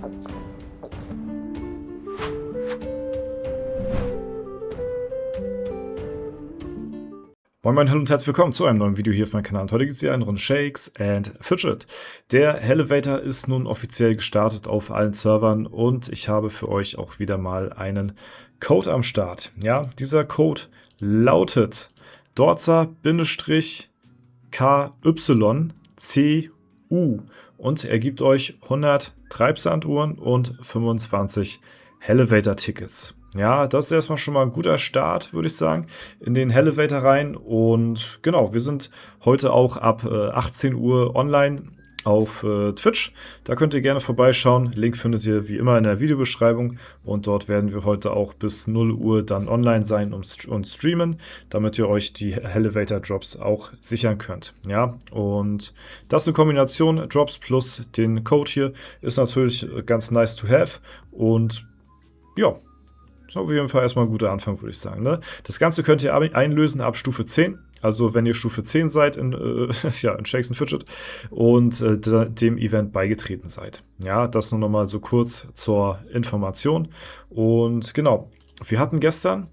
Moin Moin, hallo und herzlich willkommen zu einem neuen Video hier auf meinem Kanal. Und heute gibt es hier eine Runde Shakes and Fidget. Der Elevator ist nun offiziell gestartet auf allen Servern und ich habe für euch auch wieder mal einen Code am Start. Ja, dieser Code lautet Dorza-KYCU und er gibt euch 100 Treibsanduhren und 25 Elevator-Tickets. Ja, das ist erstmal schon mal ein guter Start, würde ich sagen, in den Elevator rein. Und genau, wir sind heute auch ab 18 Uhr online auf Twitch. Da könnt ihr gerne vorbeischauen. Link findet ihr wie immer in der Videobeschreibung. Und dort werden wir heute auch bis 0 Uhr dann online sein und streamen, damit ihr euch die Elevator Drops auch sichern könnt. Ja, und das in Kombination, Drops plus den Code hier, ist natürlich ganz nice to have. Und ja, ist auf jeden Fall erstmal ein guter Anfang, würde ich sagen. Ne? Das Ganze könnt ihr einlösen ab Stufe 10. Also wenn ihr Stufe 10 seid in Shakes and Fidget und dem Event beigetreten seid. Ja, das nur nochmal so kurz zur Information. Und genau, wir hatten gestern,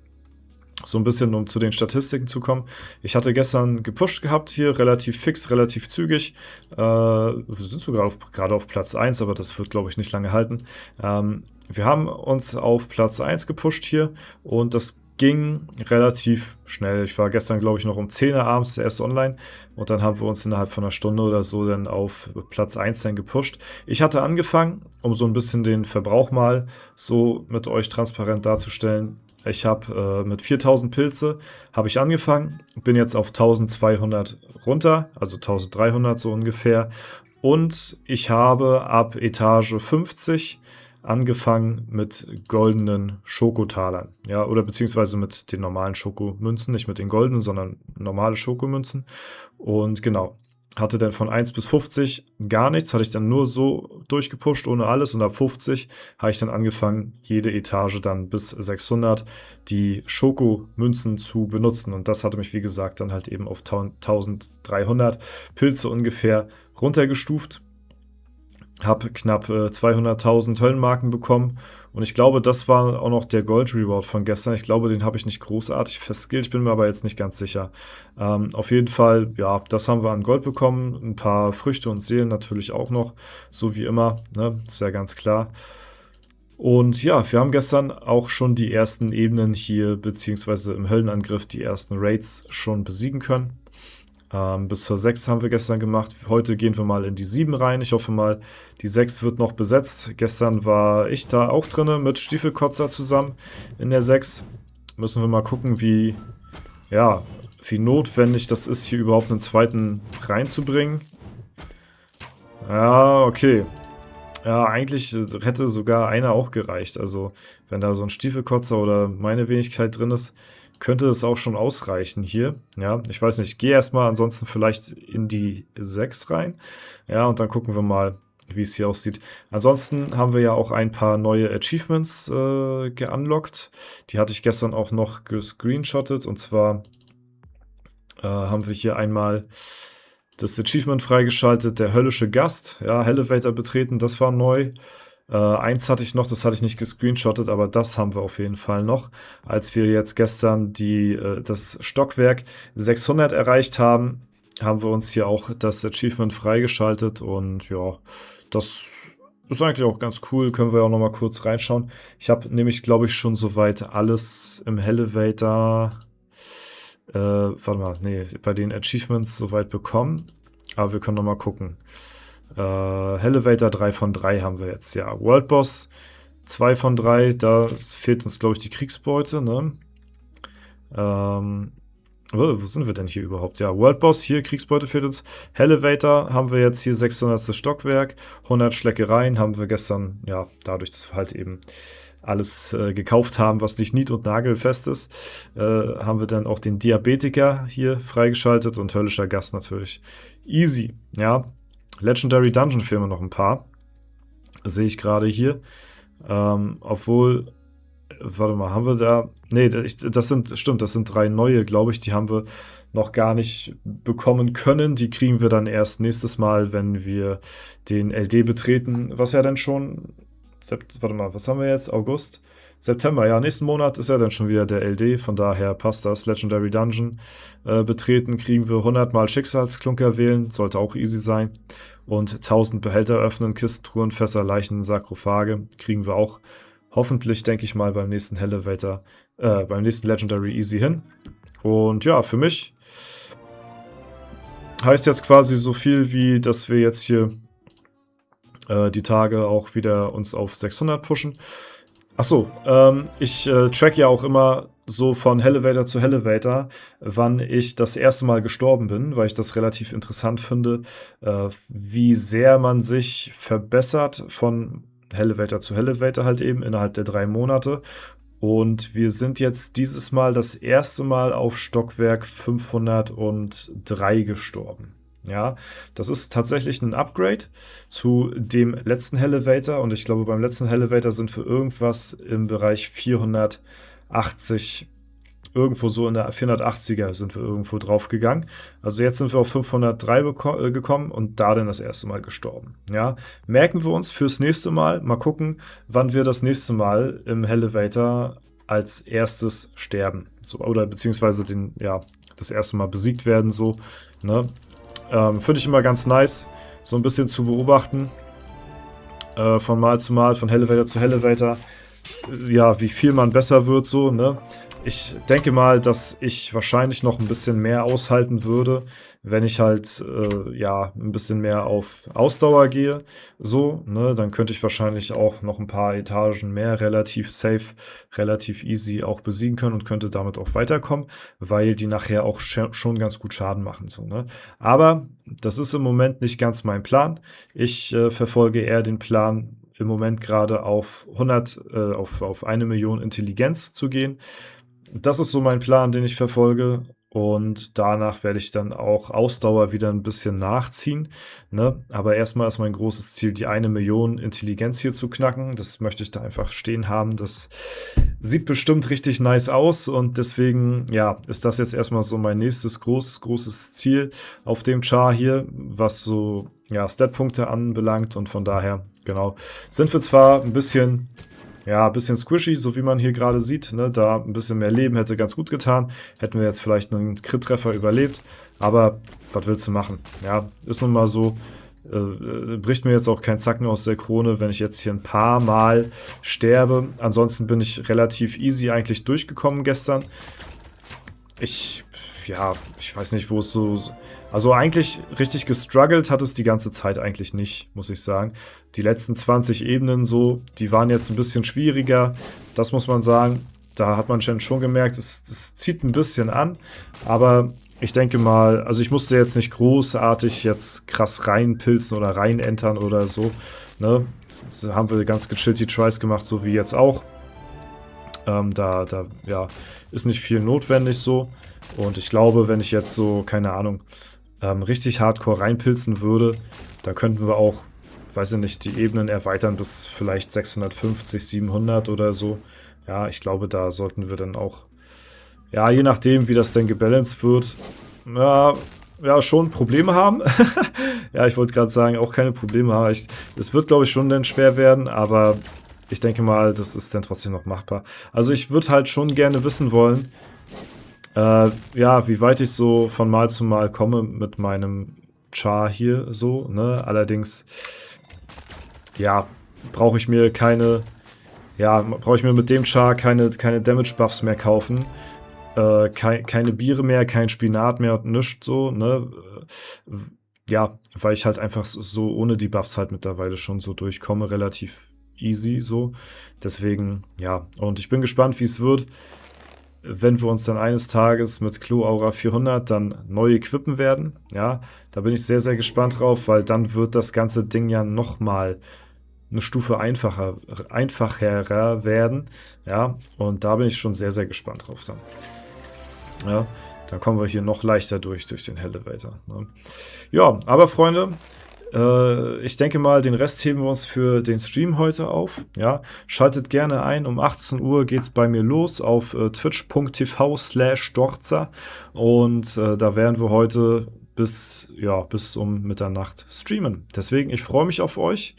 so ein bisschen, um zu den Statistiken zu kommen. Ich hatte gestern gepusht gehabt hier, relativ fix, relativ zügig. Wir sind sogar gerade auf Platz 1, aber das wird, glaube ich, nicht lange halten. Wir haben uns auf Platz 1 gepusht hier und das ging relativ schnell. Ich war gestern, glaube ich, noch um 10 Uhr abends erst online und dann haben wir uns innerhalb von einer Stunde oder so dann auf Platz 1 dann gepusht. Ich hatte angefangen, um so ein bisschen den Verbrauch mal so mit euch transparent darzustellen. Ich habe mit 4000 Pilze habe ich angefangen, bin jetzt auf 1200 runter, also 1300 so ungefähr. Und ich habe ab Etage 50 angefangen mit goldenen Schokotalern. Ja, oder beziehungsweise mit den normalen Schokomünzen, nicht mit den goldenen, sondern normale Schokomünzen. Und genau, hatte dann von 1 bis 50 gar nichts, hatte ich dann nur so durchgepusht, ohne alles. Und ab 50 habe ich dann angefangen, jede Etage dann bis 600 die Schokomünzen zu benutzen. Und das hatte mich, wie gesagt, dann halt eben auf 1300 Pilze ungefähr runtergestuft. Habe knapp 200.000 Höllenmarken bekommen und ich glaube, das war auch noch der Gold Reward von gestern. Ich glaube, den habe ich nicht großartig festgelegt, ich bin mir aber jetzt nicht ganz sicher. Auf jeden Fall, ja, das haben wir an Gold bekommen, ein paar Früchte und Seelen natürlich auch noch, so wie immer, ne? Ist ja ganz klar. Und ja, wir haben gestern auch schon die ersten Ebenen hier, beziehungsweise im Höllenangriff die ersten Raids schon besiegen können. Bis zur 6 haben wir gestern gemacht. Heute gehen wir mal in die 7 rein. Ich hoffe mal, die 6 wird noch besetzt. Gestern war ich da auch drin mit Stiefelkotzer zusammen in der 6. Müssen wir mal gucken, wie notwendig das ist, hier überhaupt einen zweiten reinzubringen. Ja, okay. Ja, eigentlich hätte sogar einer auch gereicht. Also, wenn da so ein Stiefelkotzer oder meine Wenigkeit drin ist, könnte es auch schon ausreichen hier. Ja, ich weiß nicht, ich gehe erstmal ansonsten vielleicht in die 6 rein. Ja, und dann gucken wir mal, wie es hier aussieht. Ansonsten haben wir ja auch ein paar neue Achievements geunlockt. Die hatte ich gestern auch noch gescreenshottet. Und zwar haben wir hier einmal das Achievement freigeschaltet, der höllische Gast. Ja, Elevator betreten, das war neu. Eins hatte ich noch, das hatte ich nicht gescreenshottet, aber das haben wir auf jeden Fall noch. Als wir jetzt gestern das Stockwerk 600 erreicht haben, haben wir uns hier auch das Achievement freigeschaltet und ja, das ist eigentlich auch ganz cool, können wir auch noch mal kurz reinschauen. Ich habe nämlich, glaube ich, schon soweit alles im Elevator, warte mal, nee, bei den Achievements soweit bekommen, aber wir können noch mal gucken. Elevator 3 von 3 haben wir jetzt, ja. World Boss 2 von 3, da fehlt uns, glaube ich, die Kriegsbeute, ne? Wo sind wir denn hier überhaupt? Ja, World Boss, hier, Kriegsbeute fehlt uns. Elevator haben wir jetzt hier 600. Stockwerk. 100 Schleckereien haben wir gestern, ja, dadurch, dass wir halt eben alles gekauft haben, was nicht nied- und nagelfest ist, haben wir dann auch den Diabetiker hier freigeschaltet und höllischer Gast natürlich. Easy, ja. Legendary Dungeon fehlen mir noch ein paar. Sehe ich gerade hier. Obwohl, warte mal, haben wir da... Nee, das sind 3 neue, glaube ich. Die haben wir noch gar nicht bekommen können. Die kriegen wir dann erst nächstes Mal, wenn wir den LD betreten, was ja dann schon warte mal, was haben wir jetzt? August? September, ja, nächsten Monat ist ja dann schon wieder der LD, von daher passt das. Legendary Dungeon betreten, kriegen wir 100 mal Schicksalsklunker wählen, sollte auch easy sein. Und 1000 Behälter öffnen, Kisten, Truhen, Fässer, Leichen, Sarkophage, kriegen wir auch hoffentlich, denke ich mal, beim nächsten Elevator, beim nächsten Legendary easy hin. Und ja, für mich heißt jetzt quasi so viel wie, dass wir jetzt hier die Tage auch wieder uns auf 600 pushen. Achso, ich track ja auch immer so von Elevator zu Elevator, wann ich das erste Mal gestorben bin, weil ich das relativ interessant finde, wie sehr man sich verbessert von Elevator zu Elevator halt eben innerhalb der 3 Monate. Und wir sind jetzt dieses Mal das erste Mal auf Stockwerk 503 gestorben. Ja, das ist tatsächlich ein Upgrade zu dem letzten Elevator und ich glaube, beim letzten Elevator sind wir irgendwas im Bereich 480, irgendwo so in der 480er sind wir irgendwo drauf gegangen. Also jetzt sind wir auf 503 gekommen und da dann das erste Mal gestorben. Ja, merken wir uns fürs nächste Mal. Mal gucken, wann wir das nächste Mal im Elevator als erstes sterben. So, oder beziehungsweise das erste Mal besiegt werden, so, ne? Finde ich immer ganz nice, so ein bisschen zu beobachten, von Mal zu Mal, von Elevator zu Elevator, ja, wie viel man besser wird, so, ne? Ich denke mal, dass ich wahrscheinlich noch ein bisschen mehr aushalten würde, wenn ich halt, ja, ein bisschen mehr auf Ausdauer gehe, so, ne? Dann könnte ich wahrscheinlich auch noch ein paar Etagen mehr relativ safe, relativ easy auch besiegen können und könnte damit auch weiterkommen, weil die nachher auch schon ganz gut Schaden machen, so, ne? Aber das ist im Moment nicht ganz mein Plan. Ich verfolge eher den Plan, im Moment gerade auf 1 Million Intelligenz zu gehen. Das ist so mein Plan, den ich verfolge. Und danach werde ich dann auch Ausdauer wieder ein bisschen nachziehen. Ne? Aber erstmal ist mein großes Ziel, die 1 Million Intelligenz hier zu knacken. Das möchte ich da einfach stehen haben. Das sieht bestimmt richtig nice aus. Und deswegen, ja, ist das jetzt erstmal so mein nächstes großes Ziel auf dem Char hier, was so, ja, Statpunkte anbelangt. Und von daher, genau, sind wir zwar ein bisschen squishy, so wie man hier gerade sieht. Ne? Da ein bisschen mehr Leben hätte ganz gut getan. Hätten wir jetzt vielleicht einen Crit-Treffer überlebt. Aber was willst du machen? Ja, ist nun mal so. Bricht mir jetzt auch kein Zacken aus der Krone, wenn ich jetzt hier ein paar Mal sterbe. Ansonsten bin ich relativ easy eigentlich durchgekommen gestern. Ich weiß nicht, wo es so... Also eigentlich richtig gestruggelt hat es die ganze Zeit eigentlich nicht, muss ich sagen. Die letzten 20 Ebenen so, die waren jetzt ein bisschen schwieriger. Das muss man sagen. Da hat man schon gemerkt, das zieht ein bisschen an. Aber ich denke mal, also ich musste jetzt nicht großartig jetzt krass reinpilzen oder reinentern oder so. Ne? Das haben wir ganz gechillt die Tries gemacht, so wie jetzt auch. Da ist nicht viel notwendig so. Und ich glaube, wenn ich jetzt so, keine Ahnung, richtig hardcore reinpilzen würde, dann könnten wir auch, weiß ich nicht, die Ebenen erweitern bis vielleicht 650, 700 oder so. Ja, ich glaube, da sollten wir dann auch, ja, je nachdem, wie das denn gebalanced wird, ja, schon Probleme haben. Ja, ich wollte gerade sagen, auch keine Probleme haben. Es wird, glaube ich, schon dann schwer werden, aber ich denke mal, das ist dann trotzdem noch machbar. Also ich würde halt schon gerne wissen wollen, ja, wie weit ich so von Mal zu Mal komme mit meinem Char hier so, ne? Allerdings, ja, brauche ich mir mit dem Char keine Damage-Buffs mehr kaufen. Keine Biere mehr, kein Spinat mehr und nichts so, ne? Ja, weil ich halt einfach so ohne die Buffs halt mittlerweile schon so durchkomme, relativ easy so. Deswegen, ja, und ich bin gespannt, wie es wird, wenn wir uns dann eines Tages mit Klo-Aura 400 dann neu equippen werden. Ja, da bin ich sehr, sehr gespannt drauf, weil dann wird das ganze Ding ja nochmal eine Stufe einfacher werden. Ja, und da bin ich schon sehr, sehr gespannt drauf dann. Ja, dann kommen wir hier noch leichter durch den Elevator. Ne? Ja, aber Freunde, ich denke mal, den Rest heben wir uns für den Stream heute auf. Ja, schaltet gerne ein. Um 18 Uhr geht es bei mir los auf twitch.tv/Storza. Und da werden wir heute bis um Mitternacht streamen. Deswegen, ich freue mich auf euch.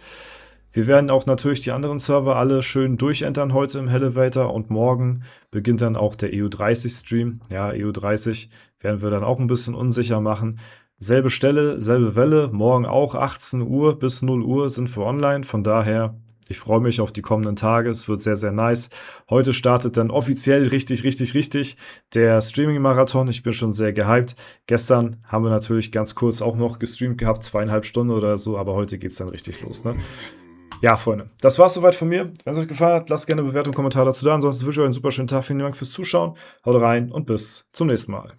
Wir werden auch natürlich die anderen Server alle schön durchentern heute im Elevator und morgen beginnt dann auch der EU30-Stream. Ja, EU30 werden wir dann auch ein bisschen unsicher machen. Selbe Stelle, selbe Welle, morgen auch 18 Uhr bis 0 Uhr sind wir online. Von daher, ich freue mich auf die kommenden Tage. Es wird sehr, sehr nice. Heute startet dann offiziell richtig der Streaming-Marathon. Ich bin schon sehr gehypt. Gestern haben wir natürlich ganz kurz auch noch gestreamt gehabt, 2,5 Stunden oder so, aber heute geht es dann richtig los, ne? Ja, Freunde, das war's soweit von mir. Wenn es euch gefallen hat, lasst gerne eine Bewertung und Kommentar dazu da. Ansonsten wünsche ich euch einen super schönen Tag. Vielen Dank fürs Zuschauen. Haut rein und bis zum nächsten Mal.